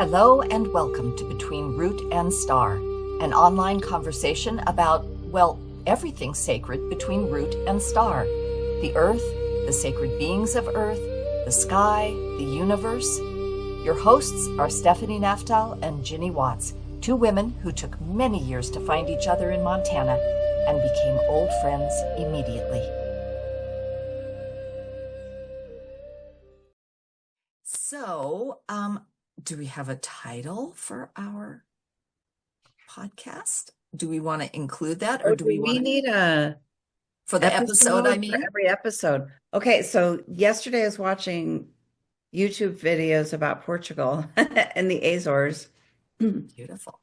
Hello and welcome to Between Root and Star, an online conversation about, well, everything sacred between root and star. The earth, the sacred beings of earth, the sky, the universe. Your hosts are Stephanie Naftal and Ginny Watts, two women who took many years to find each other in Montana and became old friends immediately. So, do we have a title for our podcast? Do we want to include that, or do we want to need a for the episode? I mean, for every episode. Okay, so yesterday I was watching YouTube videos about Portugal and the Azores. beautiful.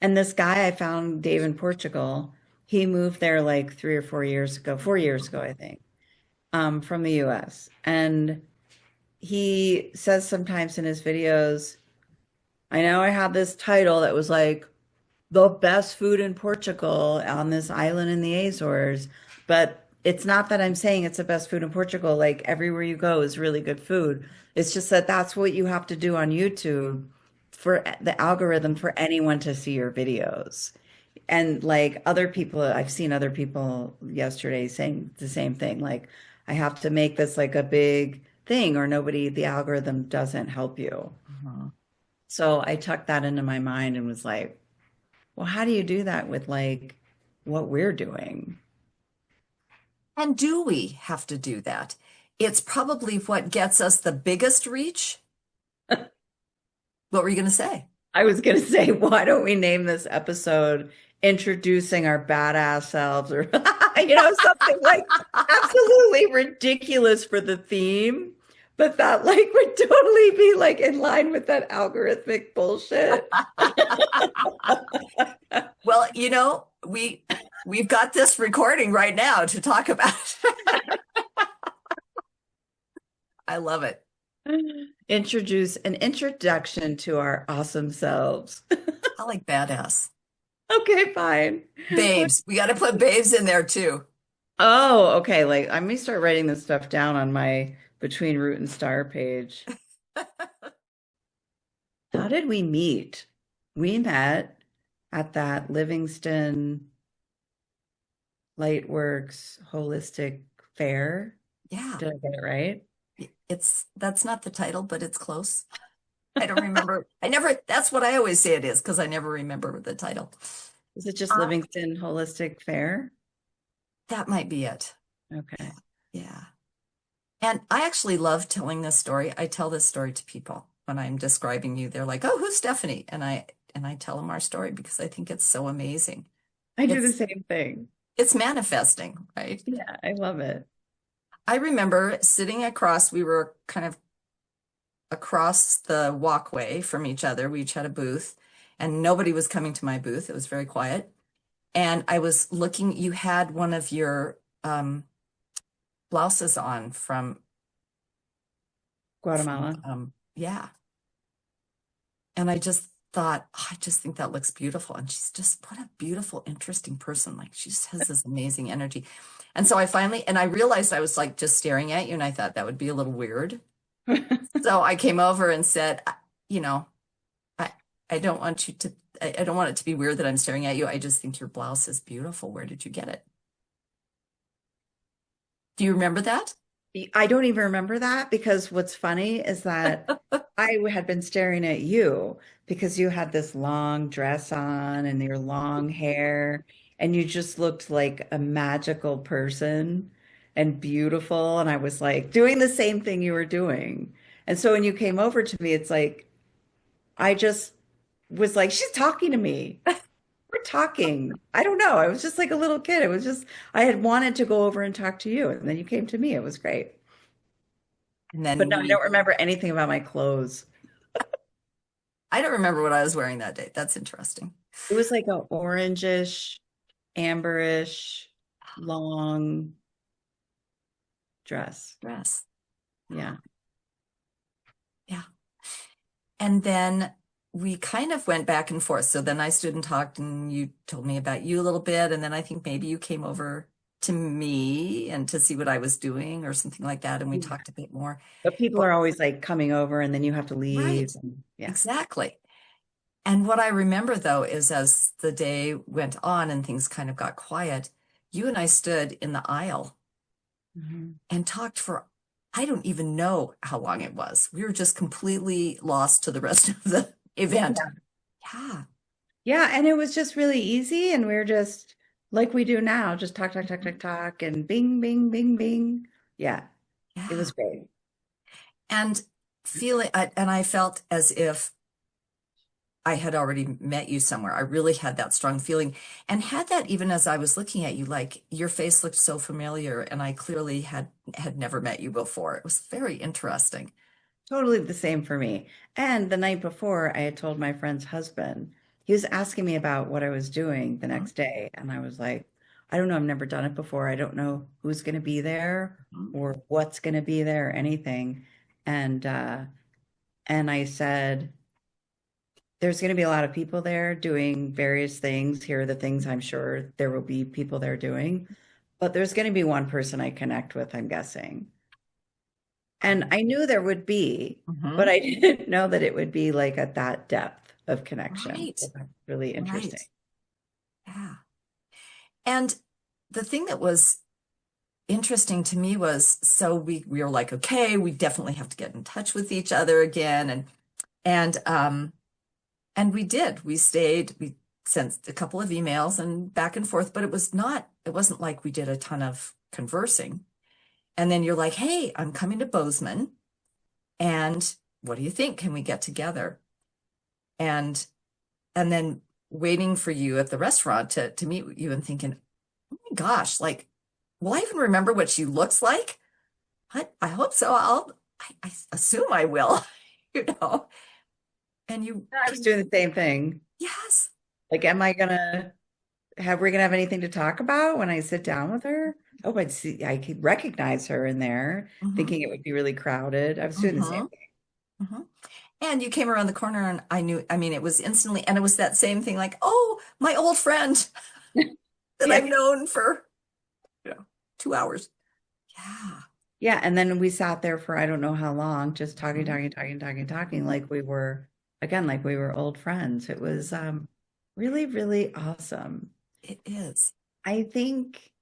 And this guy I found, Dave in Portugal, he moved there like 3 or 4 years ago, 4 years ago, I think, from the US. And he says sometimes in his videos, I know I had this title that was like the best food in Portugal on this island in the Azores, but it's not that I'm saying it's the best food in Portugal. Like everywhere you go is really good food. It's just that that's what you have to do on YouTube for the algorithm for anyone to see your videos. And like other people, I've seen other people yesterday saying the same thing. Like, I have to make this like a big thing or nobody, the algorithm doesn't help you. So I tucked that into my mind and was like, well, how do you do that with like what we're doing? And do we have to do that? It's probably what gets us the biggest reach. What were you going to say? I was going to say, why don't we name this episode Introducing Our Badass Selves or, something like absolutely ridiculous for the theme, but that like would totally be like in line with that algorithmic bullshit. Well, we've got this recording right now to talk about. I love it. Introduce an introduction to our awesome selves. I like badass. Okay, fine. Babes. We got to put babes in there too. Oh, okay. Like, I may start writing this stuff down on my Between Root and Star page. How did we meet? We met at that Livingston Lightworks Holistic Fair. Yeah. Did I get it right? That's not the title, but it's close. I don't remember. That's what I always say it is because I never remember the title. Is it just Livingston Holistic Fair? That might be it. Okay. Yeah. And I actually love telling this story. I tell this story to people when I'm describing you. They're like, "Oh, who's Stephanie?" And I tell them our story because I think it's so amazing. I do the same thing. It's manifesting, right? Yeah, I love it. I remember sitting across, we were kind of across the walkway from each other. We each had a booth and nobody was coming to my booth. It was very quiet. And I was looking, you had one of your blouses on from Guatemala. Yeah. And I just thought, oh, I just think that looks beautiful. And she's just, what a beautiful, interesting person. Like she just has this amazing energy. And so I realized I was like just staring at you and I thought that would be a little weird. So I came over and said, I don't want you to, I don't want it to be weird that I'm staring at you. I just think your blouse is beautiful. Where did you get it? Do you remember that? I don't even remember that because what's funny is that I had been staring at you because you had this long dress on and your long hair, and you just looked like a magical person and beautiful. And I was like doing the same thing you were doing. And so when you came over to me, it's like, I just was like, she's talking to me. We're talking. I don't know. I was just like a little kid. It was just, I had wanted to go over and talk to you. And then you came to me. It was great. And then But no, I don't remember anything about my clothes. I don't remember what I was wearing that day. That's interesting. It was like a orangish, amberish, long dress. Yeah. Yeah. And then we kind of went back and forth. So then I stood and talked and you told me about you a little bit. And then I think maybe you came over to me and to see what I was doing or something like that. And we Yeah. talked a bit more. But people But are always like coming over and then you have to right, leave. Yeah. exactly. And what I remember though is as the day went on and things kind of got quiet, you and I stood in the aisle Mhm. and talked for, I don't even know how long it was. We were just completely lost to the rest of the event. Yeah. Yeah. Yeah, and it was just really easy, and we're just like we do now, just talk, talk, talk, talk, talk, and bing, bing, bing, bing. Yeah, it Yeah. was great. And and I felt as if I had already met you somewhere. I really had that strong feeling and had that even as I was looking at you, like your face looked so familiar and I clearly had never met you before. It was very interesting. Totally the same for me. And the night before, I had told my friend's husband, he was asking me about what I was doing the Mhm, next day. And I was like, I don't know, I've never done it before. I don't know who's going to be there mhm, or what's going to be there or anything. And and I said, there's going to be a lot of people there doing various things. Here are the things I'm sure there will be people there doing, but there's going to be one person I connect with, I'm guessing. And I knew there would be, but mhm. I didn't know that it would be like at that depth of connection. Right, So that's really interesting. right. Yeah. And the thing that was interesting to me was so we were like, okay, we definitely have to get in touch with each other again. And and we did. We stayed, we sent a couple of emails and back and forth, but it wasn't like we did a ton of conversing. And then you're like, hey, I'm coming to Bozeman. And what do you think? Can we get together? And and then waiting for you at the restaurant to meet you and thinking, oh my gosh, like, will I even remember what she looks like? I hope so. I assume I will, you know. And you I was came, doing the same thing. yes. Like, am I gonna we gonna have anything to talk about when I sit down with her? Oh, I could recognize her in there, Hmm. thinking it would be really crowded. I was doing the same Hmm. Hmm. And you came around the corner and I knew, I mean, it was instantly, and it was that same thing like, oh, my old friend thing. that Yeah. I've known for, you know, 2 hours. Yeah. Yeah. And then we sat there for I don't know how long, just talking, Mhm. talking, talking, talking, talking, like we were, again, like we were old friends. It was really, really awesome. It is. I think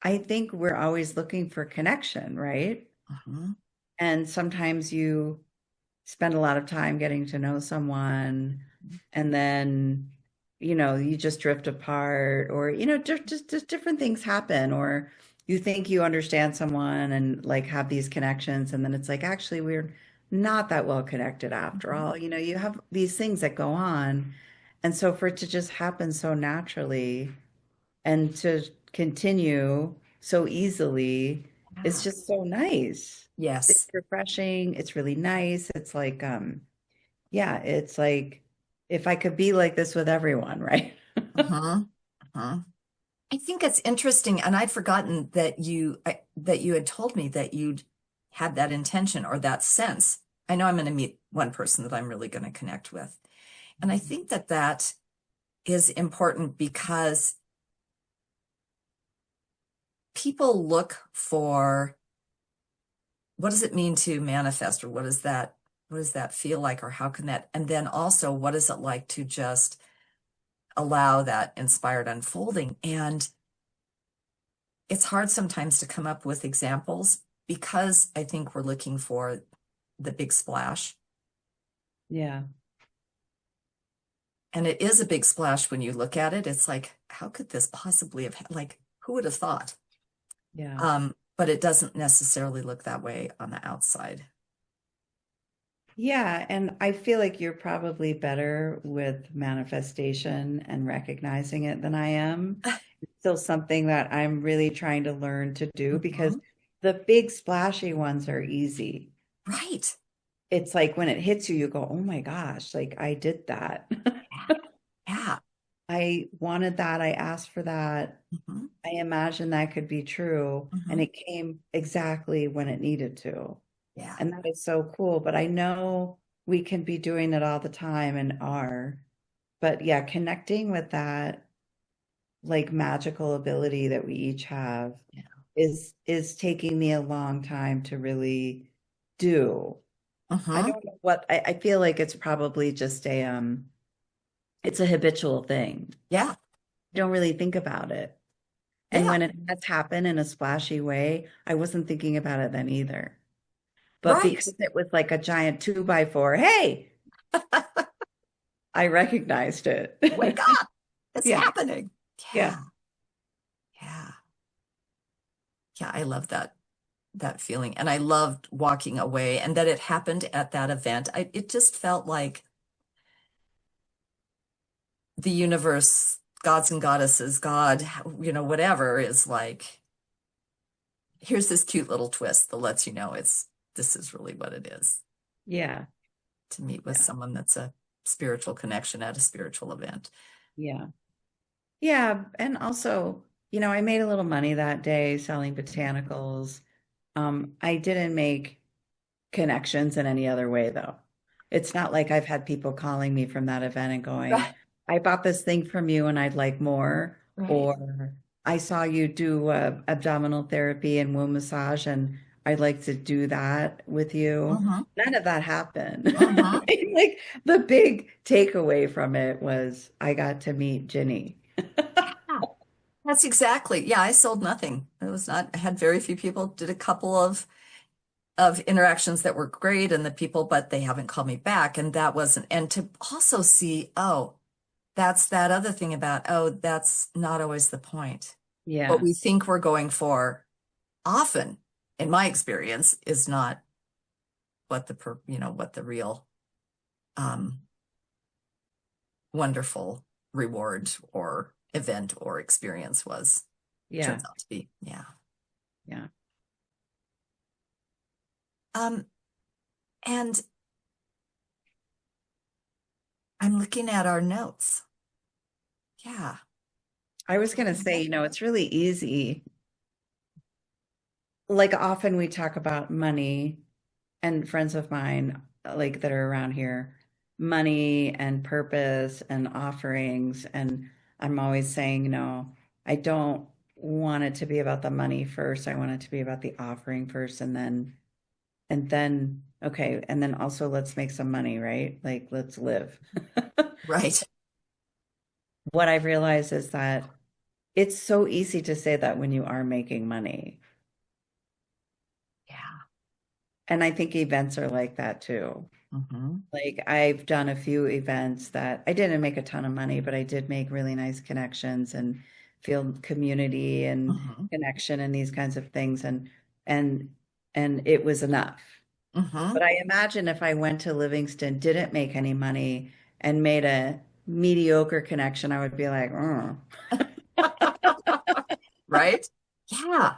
I think we're always looking for connection, right? Mhm. And sometimes you spend a lot of time getting to know someone and then you just drift apart or just different things happen or you think you understand someone and like have these connections and then it's like actually we're not that well connected after Mhm. all. You have these things that go on and so for it to just happen so naturally and to continue so easily is Yeah. just so nice. It's Yes. refreshing. It's really nice. It's like, yeah, it's like if I could be like this with everyone, right? Mhm. Mhm. I think it's interesting, and I'd forgotten that that you had told me that you'd had that intention or that sense. I know I'm going to meet one person that I'm really going to connect with. And I think that that is important because people look for what does it mean to manifest or what does that feel like or how can that and then also what is it like to just allow that inspired unfolding and it's hard sometimes to come up with examples because I think we're looking for the big splash Yeah, and it is a big splash when you look at it. It's like how could this possibly have like who would have thought. yeah. But it doesn't necessarily look that way on the outside. Yeah, and I feel like you're probably better with manifestation and recognizing it than I am. It's still something that I'm really trying to learn to do because Mhm. the big splashy ones are easy. Right. It's like when it hits you, you go, "Oh my gosh, like I did that." Yeah. Yeah. I wanted that. I asked for that. Mhm. I imagined that could be true. And Mhm. it came exactly when it needed to. Yeah. And that is so cool. But I know we can be doing it all the time and are. But yeah, connecting with that like magical ability that we each have Yeah. is taking me a long time to really do. I Mm-hmm. don't know what I feel like it's probably just a it's a habitual thing. Yeah. I don't really think about it. And Yeah. when it has happened in a splashy way, I wasn't thinking about it then either. But Right. because it was like a giant two by four, hey, I recognized it. Wake up. It's Yeah, happening. yeah, Yeah. Yeah. Yeah. I love that feeling. And I loved walking away and that it happened at that event. It just felt like the universe, gods and goddesses, God, whatever is like, here's this cute little twist that lets you know this is really what it is yeah, to meet with yeah, someone that's a spiritual connection at a spiritual event. yeah. Yeah, and also, I made a little money that day selling botanicals. I didn't make connections in any other way though. It's not like I've had people calling me from that event and going, I bought this thing from you and I'd like more, Right. or I saw you do abdominal therapy and womb massage and I'd like to do that with you. Mm-hmm. None of that happened. Mm-hmm. Like the big takeaway from it was I got to meet Ginny. Yeah, that's exactly. Yeah, I sold nothing. It was not, I had very few people, did a couple of interactions that were great and the people, but they haven't called me back. And that wasn't, and to also see, oh, that's that other thing about, oh, that's not always the point. What Yeah, we think we're going for often, in my experience, is not what the real um, wonderful reward or event or experience was, yeah, turns out to be. Yeah. yeah. Um, and I'm looking at our notes. Yeah. I was going to say, it's really easy. Like often we talk about money and friends of mine like that are around here, money and purpose and offerings. And I'm always saying, I don't want it to be about the money first. I want it to be about the offering first and then okay, and then also let's make some money, right? Like let's live. Right. What I've realized is that it's so easy to say that when you are making money. Yeah. And I think events are like that too. Mm-hmm. Like I've done a few events that I didn't make a ton of money, but I did make really nice connections and feel community and Mm-hmm. connection and these kinds of things and and it was enough. Mm-hmm. But I imagine if I went to Livingston, didn't make any money and made a mediocre connection, I would be like, oh. Right? Yeah.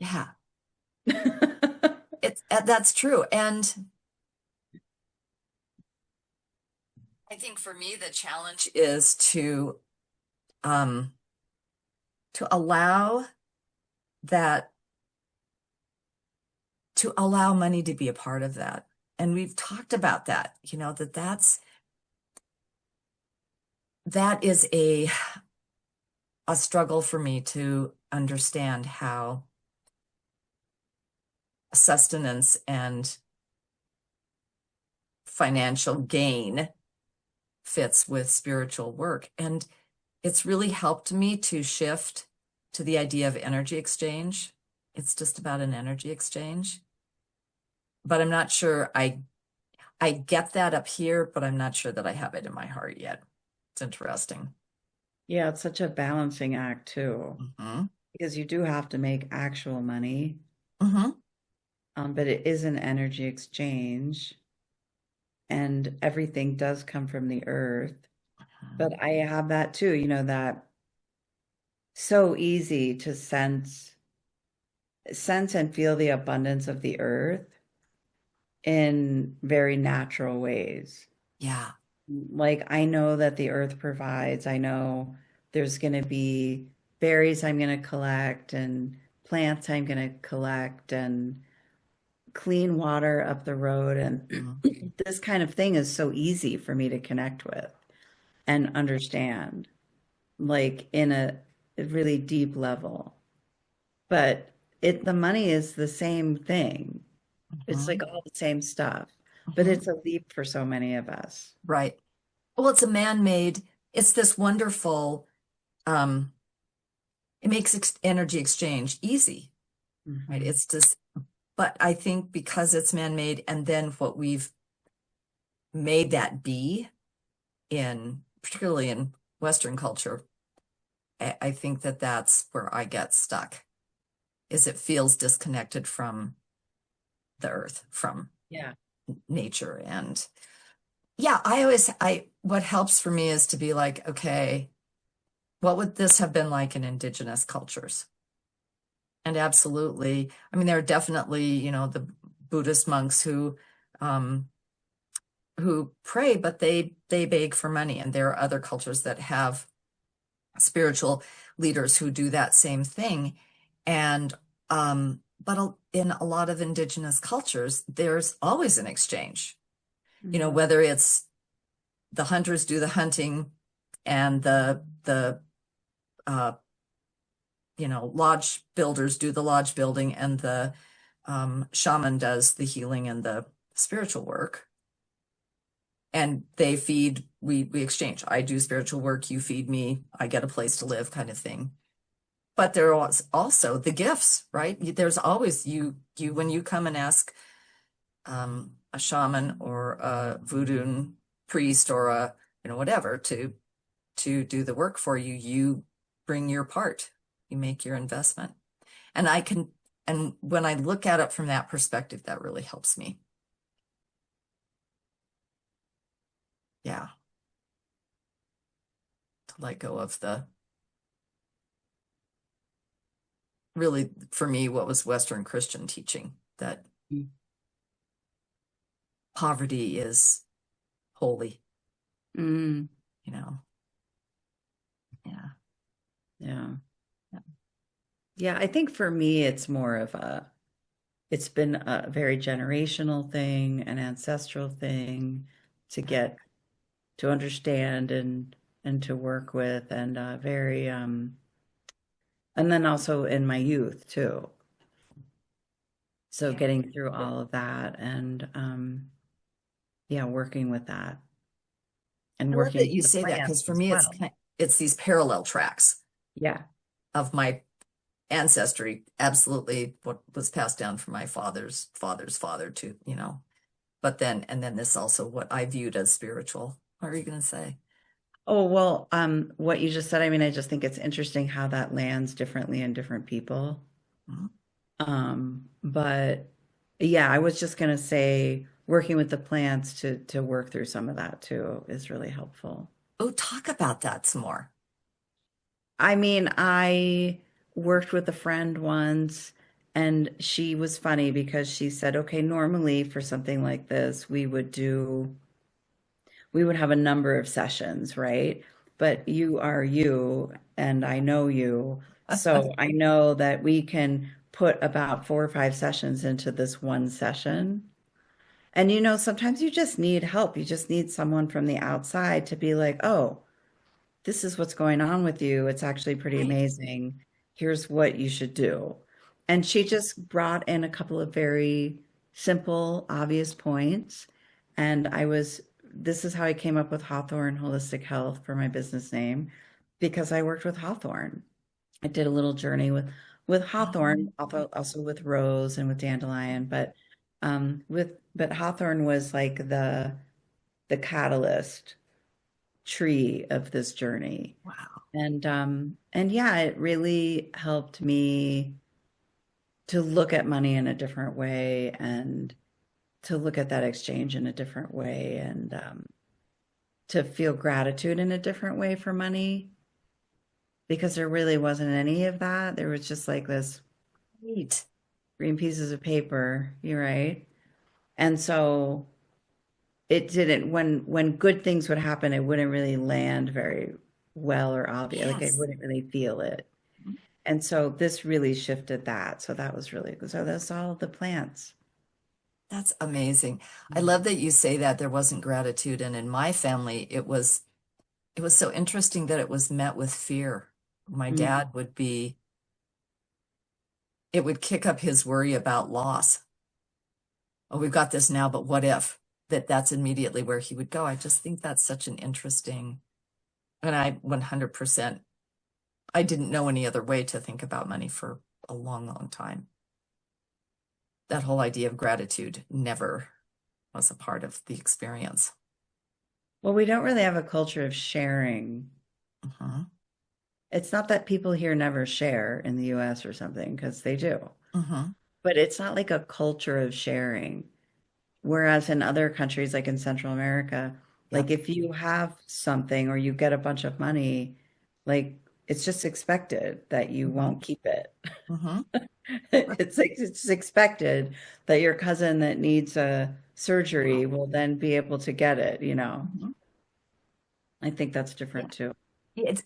Yeah. That's true. And I think for me, the challenge is um to allow that to allow money to be a part of that. And we've talked about that, that is a struggle for me to understand how sustenance and financial gain fits with spiritual work. And it's really helped me to shift to the idea of energy exchange. It's just about an energy exchange. But I'm not sure I get that up here, but I'm not sure that I have it in my heart yet. It's interesting. Yeah, it's such a balancing act too, Hmm. because you do have to make actual money, Hmm. but it is an energy exchange. And everything does come from the earth. But I have that too, that so easy to sense and feel the abundance of the earth in very natural ways. Yeah. Like I know that the earth provides. I know there's going to be berries I'm going to collect and plants I'm going to collect and clean water up the road and Mhm. this kind of thing is so easy for me to connect with and understand. Like a really deep level. But the money is the same thing. It's like Mhm. all the same stuff, but Mhm. it's a leap for so many of us. Right. Well, it's a man-made, it's this wonderful, um, it makes energy exchange easy, right? Hmm. It's just, but I think because it's man-made and then what we've made that be in, particularly in Western culture, I think that that's where I get stuck, is it feels disconnected from the earth, from Yeah. nature. And yeah, what helps for me is to be like, okay, what would this have been like in indigenous cultures? And absolutely, I mean, there are definitely, the Buddhist monks um, who pray, but they beg for money. And there are other cultures that have spiritual leaders who do that same thing. And but in a lot of indigenous cultures, there's always an exchange. Hmm. Whether it's the hunters do the hunting and the uh, lodge builders do the lodge building and the shaman does the healing and the spiritual work. And we exchange. I do spiritual work, you feed me, I get a place to live, kind of thing. But there was also the gifts, right? There's always when you come and ask a shaman or a voodoo priest or a whatever to do the work for you, you bring your part, you make your investment. And and when I look at it from that perspective, that really helps me. Yeah, to let go of the really, for me, what was Western Christian teaching that poverty is holy, Mm, you know? Yeah. yeah. Yeah. Yeah, I think for me, it's been a very generational thing, an ancestral thing to get to understand and to work with, and very and then also in my youth too. So Yeah. getting through all of that and yeah, working with that and I love working that with you the say that because plants for as me, well. it's these parallel tracks Yeah. of my ancestry, absolutely what was passed down from my father's father's father to, but then this also what I viewed as spiritual. What are you going to say? Oh, well, what you just said, I mean, I just think it's interesting how that lands differently in different people. Mhm. But yeah, I was just gonna say working with the plants to work through some of that too is really helpful. Oh, talk about that some more. I mean, I worked with a friend once and she was funny because she said, okay, normally for something like this, we would have a number of sessions, right? But you are you, and I know you. So I know that we can put about 4 or 5 sessions into this one session. And sometimes you just need help. You just need someone from the outside to be like, oh, this is what's going on with you. It's actually pretty Right. amazing. Here's what you should do. And she just brought in a couple of very simple, obvious points. And this is how I came up with Hawthorn Holistic Health for my business name, because I worked with Hawthorn. I did a little journey with Hawthorn, Um, also with rose and with dandelion, but Hawthorn was like the catalyst tree of this journey. wow. And yeah, it really helped me to look at money in a different way and to look at that exchange in a different way and to feel gratitude in a different way for money because there really wasn't any of that. There was just like this Neat. green pieces of paper, you're right. And so it didn't when good things would happen, it wouldn't really land very well or obvious. Like I Yes. wouldn't really feel it. And so this really shifted that. So that was really good. So that's all the plants. That's amazing. I love that you say that there wasn't gratitude. And in my family, it was so interesting that it was met with fear. My Mm. dad would be, it would kick up his worry about loss. Oh, we've got this now, but what if? That's immediately where he would go. I just think that's such an interesting, and I 100%, I didn't know any other way to think about money for a long, long time. That whole idea of gratitude never was a part of the experience. Well, we don't really have a culture of sharing. Hmm. It's not that people here never share in the US or something, because they do, Hmm. but it's not like a culture of sharing. Whereas in other countries, like in Central America, like Yep. if you have something or you get a bunch of money, like it's just expected that you Hmm. won't keep it. Hmm. It's like it's expected that your cousin that needs a surgery will then be able to get it, you know. Hmm. I think that's Yeah. different too.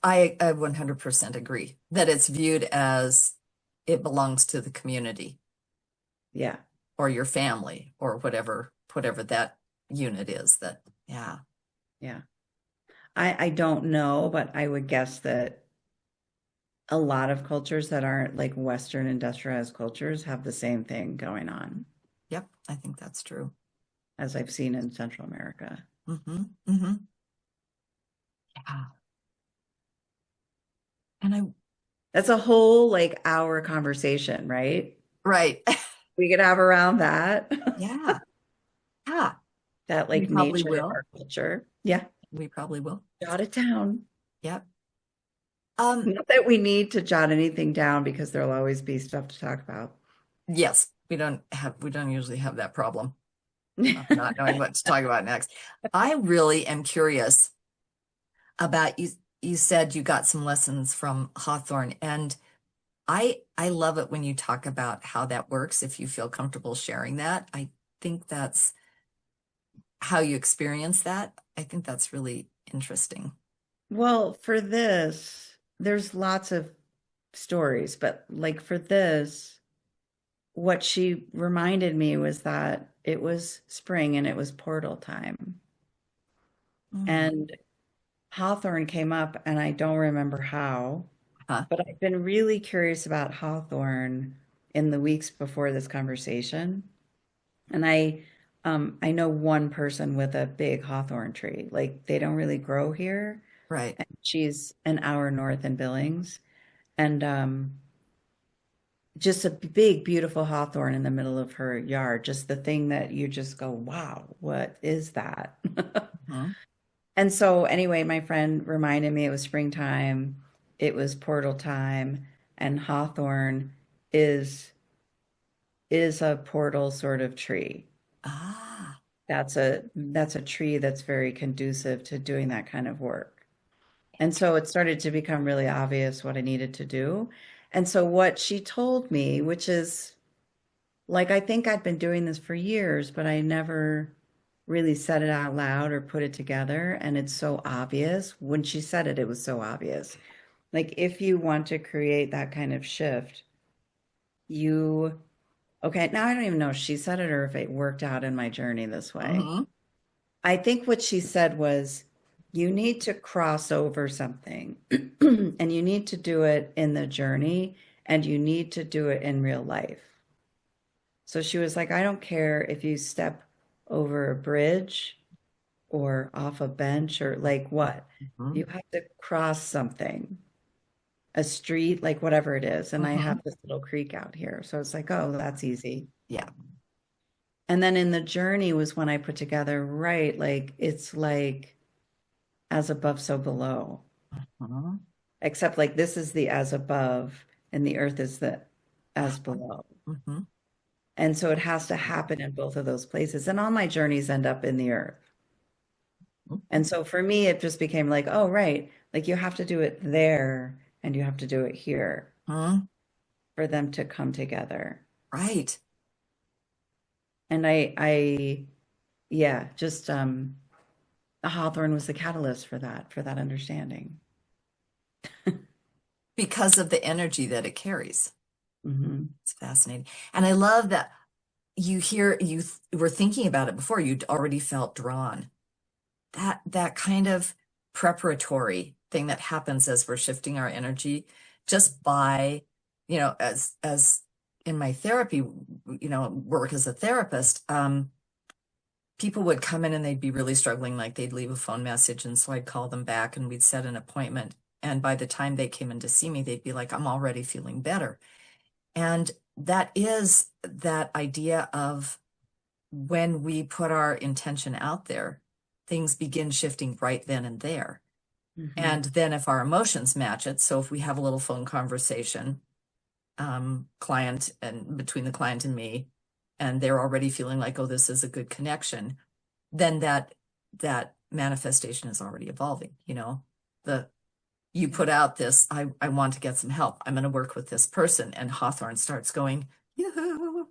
I 100% agree that it's viewed as it belongs to the community Yeah. or your family or whatever that unit is that, yeah. Yeah. I don't know, but I would guess that a lot of cultures that aren't like Western industrialized cultures have the same thing going on Yep, I think that's true. as I've seen in Central America. Hmm. Hmm. Yeah. And I, That's a whole like hour conversation, right? right. We could have around that, Yeah. Yeah. that We like probably nature of will. our culture. Yeah. We probably will. Jot it down. Yep. Um, Not that we need to jot anything down because there'll always be stuff to talk about. yes, we don't usually have that problem of not knowing what to talk about next. I really am curious about you. You said you got some lessons from Hawthorn, and I love it when you talk about how that works, if you feel comfortable sharing that. I think that's how you experience that. I think that's really interesting. Well, for this, there's lots of stories, but like for this, what she reminded me was that it was spring and it was portal time. Mm. And Hawthorn came up, and I don't remember how, Huh. but I've been really curious about Hawthorn in the weeks before this conversation. And I know one person with a big Hawthorn tree. Like they don't really grow here. Right. And she's an hour north in Billings. And just a big, beautiful hawthorn in the middle of her yard. Just the thing that you just go, wow, what is that? Mhm. And so, anyway, my friend reminded me it was springtime, it was portal time, and hawthorn is is a portal sort of tree. Ah. That's a tree that's very conducive to doing that kind of work. And so it started to become really obvious what I needed to do. And so what she told me, which is like, I think I'd been doing this for years, but I never really said it out loud or put it together. And it's so obvious. When she said it, it was so obvious. Like, if you want to create that kind of shift, you, okay, now I don't even know if she said it or if it worked out in my journey this way. Hmm. I think what she said was, you need to cross over something and you need to do it in the journey and you need to do it in real life. So she was like, I don't care if you step over a bridge or off a bench or like what. Hmm. You have to cross something, a street, like whatever it is. And I Hmm. have this little creek out here. So it's like, oh, that's easy. Yeah. And then in the journey was when I put together, right, like it's like as above, so below. Hmm. Except like this is the as above and the earth is the as below. Hmm. And so it has to happen in both of those places. And all my journeys end up in the earth. And so for me, it just became like, oh, right. Like you have to do it there and you have to do it here Hmm. for them to come together. Right. And yeah, just Hawthorne was the catalyst for that understanding. Because of the energy that it carries. Hmm. It's fascinating. And I love that were thinking about it before you'd already felt drawn. That kind of preparatory thing that happens as we're shifting our energy just by, as in my therapy, work as a therapist, people would come in and they'd be really struggling, like they'd leave a phone message. And so I'd call them back and we'd set an appointment. And by the time they came in to see me, they'd be like, I'm already feeling better. And that is that idea of when we put our intention out there, things begin shifting right then and there. And then if our emotions match it, so if we have a little phone conversation, client and between the client and me, and they're already feeling like, oh, this is a good connection, then that manifestation is already evolving. You put out this, I want to get some help. I'm going to work with this person. And Hawthorn starts going, yoo-hoo,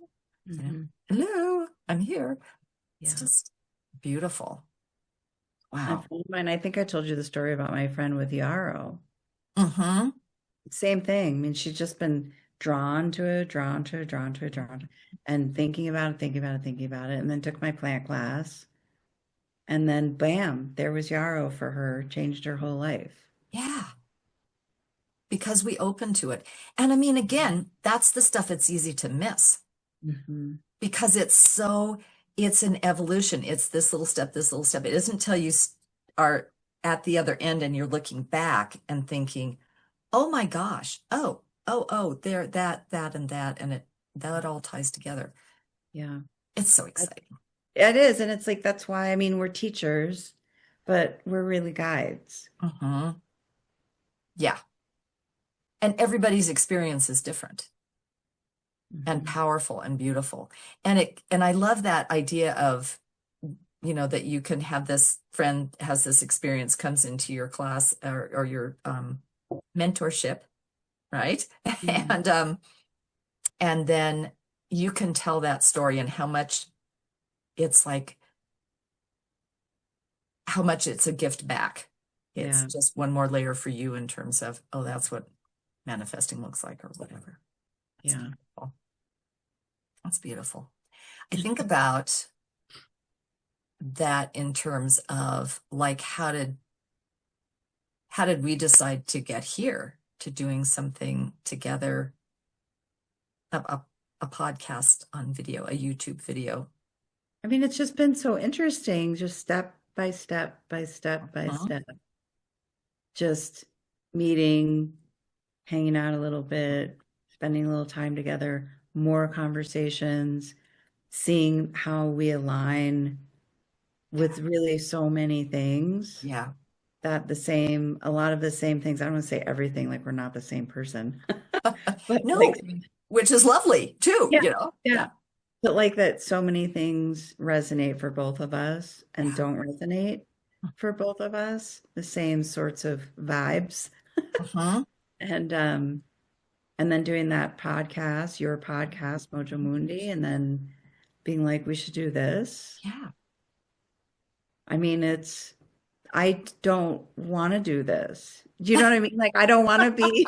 hello, I'm here. It's just beautiful. Wow. A friend of mine, I think I told you the story about my friend with yarrow. Same thing. I mean, she's just been drawn to it, and thinking about it, and then took my plant class. And then bam, there was yarrow for her, changed her whole life. Yeah. Because we open to it. And I mean, again, that's the stuff that's easy to miss. Because it's an evolution. It's this little step. It isn't until you are at the other end and you're looking back and thinking, oh my gosh, oh, there, that, and that, and that all ties together. Yeah. It's so exciting. It is. And it's like, that's why, I mean, we're teachers, but we're really guides. Yeah. And everybody's experience is different and powerful and beautiful. And I love that idea of, that you can have this friend has this experience, comes into your class or your mentorship, right? And then you can tell that story and how much it's a gift back. It's just one more layer for you in terms of, oh, that's what manifesting looks like or whatever. That's beautiful. That's beautiful. I think about that in terms of like, how did we decide to get here to doing something together, a podcast on video, a YouTube video? I mean, it's just been so interesting, just step by step, just meeting, hanging out a little bit, spending a little time together, more conversations, seeing how we align with really so many things. Yeah. That a lot of the same things. I don't want to say everything, like we're not the same person. But no, which is lovely too, Yeah. But like that so many things resonate for both of us and don't resonate for both of us, the same sorts of vibes. And then doing that podcast, your podcast, Mojo Mundi, and then being like, we should do this. Yeah. I mean, I don't want to do this. Do you know what I mean? Like, I don't want to be.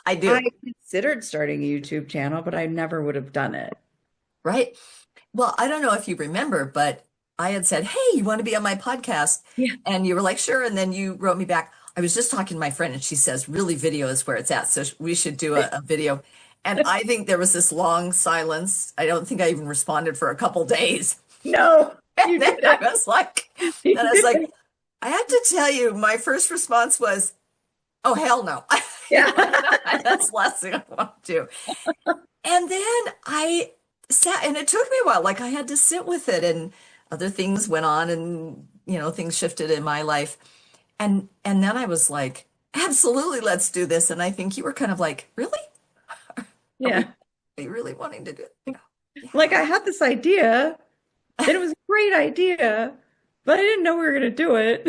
I do. I considered starting a YouTube channel, but I never would have done it. Right. Well, I don't know if you remember, but I had said, hey, you want to be on my podcast? Yeah. And you were like, sure. And then you wrote me back. I was just talking to my friend and she says, really, video is where it's at. So we should do a video. And I think there was this long silence. I don't think I even responded for a couple days. No. And then I was like, I have to tell you, my first response was, oh, hell no. Yeah. That's the last thing I want to do. And then I sat, and it took me a while. Like I had to sit with it, and other things went on, and things shifted in my life. And then I was like, absolutely, let's do this. And I think you were kind of like, really? Yeah. Are you really wanting to do it? Yeah. Like I had this idea, and it was a great idea, but I didn't know we were going to do it.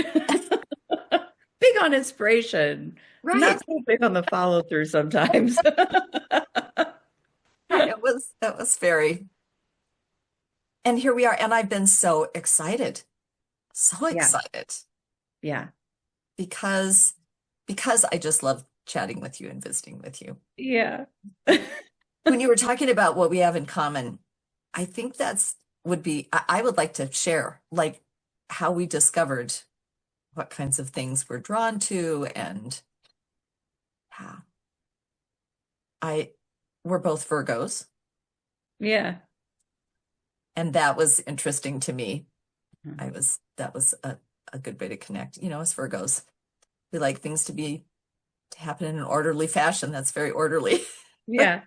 Big on inspiration. Right. Not so big on the follow through sometimes. It was very, and here we are. And I've been so excited. So excited. Yeah. Because I just love chatting with you and visiting with you. Yeah. When you were talking about what we have in common, I think I would like to share like how we discovered what kinds of things we're drawn to. And yeah, we're both Virgos, Yeah. and that was interesting to me. Mhm. That was a good way to connect. As Virgos, we like things to happen in an orderly fashion. That's very orderly. Yeah.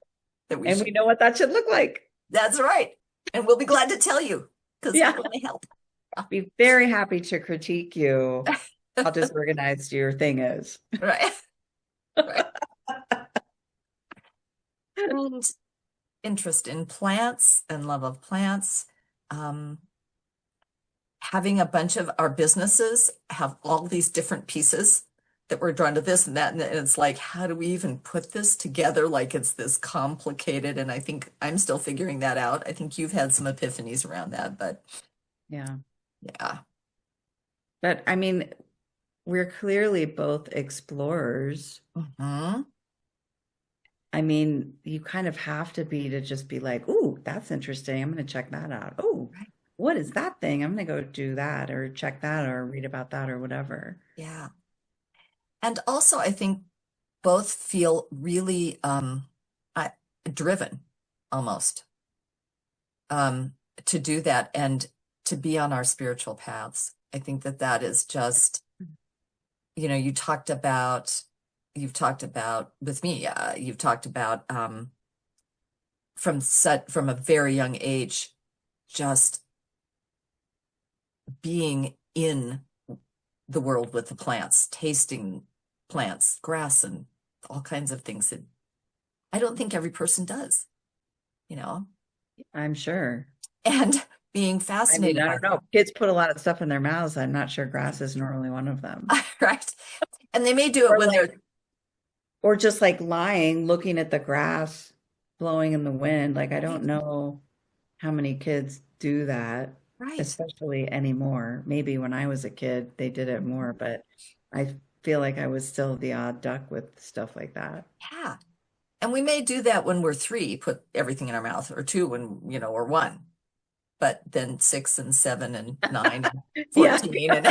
That we And should. we know what that should look like. That's right. And we'll be glad to tell you because we Yeah. want to help. Be very happy to critique you how disorganized your thing is. Right. Right. And interest in plants and love of plants. Um, Having a bunch of our businesses have all these different pieces that we're drawn to this and that. And it's like, how do we even put this together? Like it's this complicated. And I think I'm still figuring that out. I think you've had some epiphanies around that, but Yeah. yeah. But I mean, we're clearly both explorers. Hmm. I mean, you kind of have to be to just be like, "Ooh, that's interesting. I'm going to check that out. Oh, Right. what is that thing? I'm going to go do that or check that or read about that or whatever." Yeah. And also, I think both feel really I, driven almost um, to do that and to be on our spiritual paths. I think that that is just, you've talked about with me, you've talked about from a very young age, just being in the world with the plants, tasting plants, grass, and all kinds of things that I don't think every person does, you know, I'm sure. and being I mean, fascinated I by don't know. Kids put a lot of stuff in their mouths. I'm not sure grass is normally one of them. that, right? And they may do it Or when they're like, or just like lying, looking at the grass blowing in the wind. Like, I don't right, know how many kids do that, right. especially anymore. Maybe when I was a kid, they did it more, but I feel like I was still the odd duck with stuff like that. Yeah. And we may do that when we're three, put everything in our mouth, or two when, or one, but then six and seven and nine and Yeah, 14 and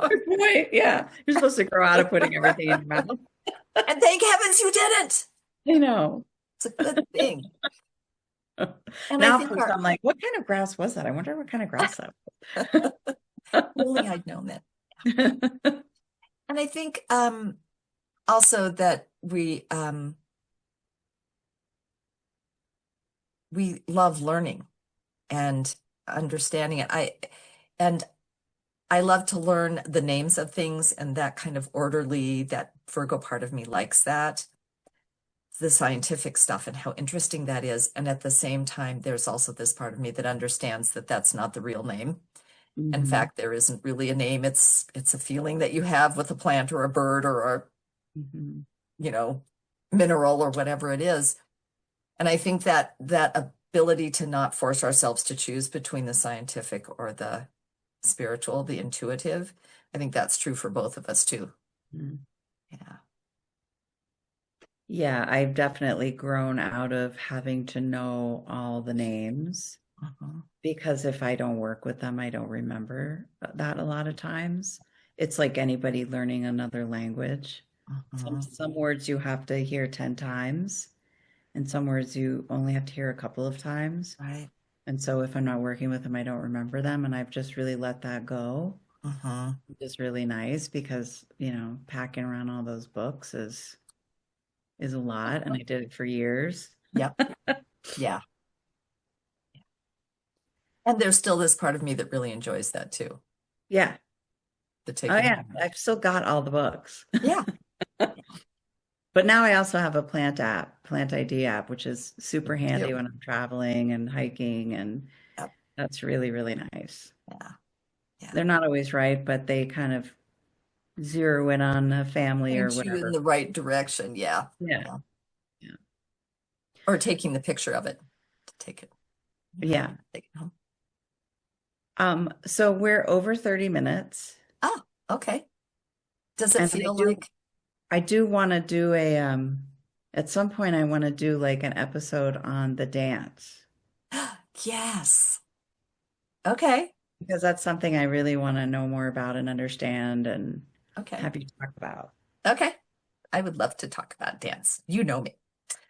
good point. Yeah, you're supposed to grow out of putting everything in your mouth. and thank heavens you didn't. I know. It's a good thing. And I Now, think of course, I'm like, what kind of grass was that? I wonder what kind of grass that only I'd known that. was. And I think also that we love learning and understanding it. And I love to learn the names of things and that kind of orderly, that Virgo part of me likes that, the scientific stuff and how interesting that is. And at the same time, there's also this part of me that understands that that's not the real name. In Mhm, fact, there isn't really a name. It's a feeling that you have with a plant or a bird or a, mhm. you know, mineral or whatever it is. And I think that that ability to not force ourselves to choose between the scientific or the spiritual, the intuitive, I think that's true for both of us too. Mhm. Yeah. Yeah, I've definitely grown out of having to know all the names Mhm. because if I don't work with them, I don't remember that a lot of times. It's like anybody learning another language. Some Mhm. some words you have to hear 10 times, and some words you only have to hear a couple of times. Right. And so if I'm not working with them, I don't remember them, and I've just really let that go, Mhm. which is really nice because, packing around all those books is a lot, and I did it for years. Yep. Yeah. And there's still this part of me that really enjoys that too, Yeah. the Oh taking yeah, time. I've still got all the books. Yeah. But now I also have a plant ID app, which is super Me handy too. when I'm traveling and hiking, and Yep. that's really, really nice. Yeah. Yeah. They're not always right, but they kind of zero in on a family or Point you in whatever. the right direction. Yeah. Yeah. Yeah. Yeah. Or taking the picture of it to take it. Yeah. Take it home. So we're over 30 minutes, Oh, okay. Does it and feel like, I do want to do at some point I want to do like an episode on the dance. yes. Okay. because that's something I really want to know more about and understand and Okay. have you talk about. Okay. I would love to talk about dance. You know me.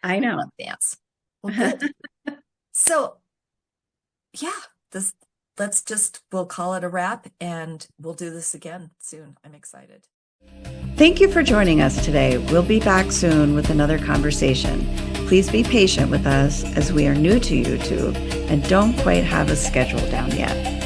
I I know. love dance. Well, good. So, yeah, we'll call it a wrap and we'll do this again soon. I'm excited. Thank you for joining us today. We'll be back soon with another conversation. Please be patient with us as we are new to YouTube and don't quite have a schedule down yet.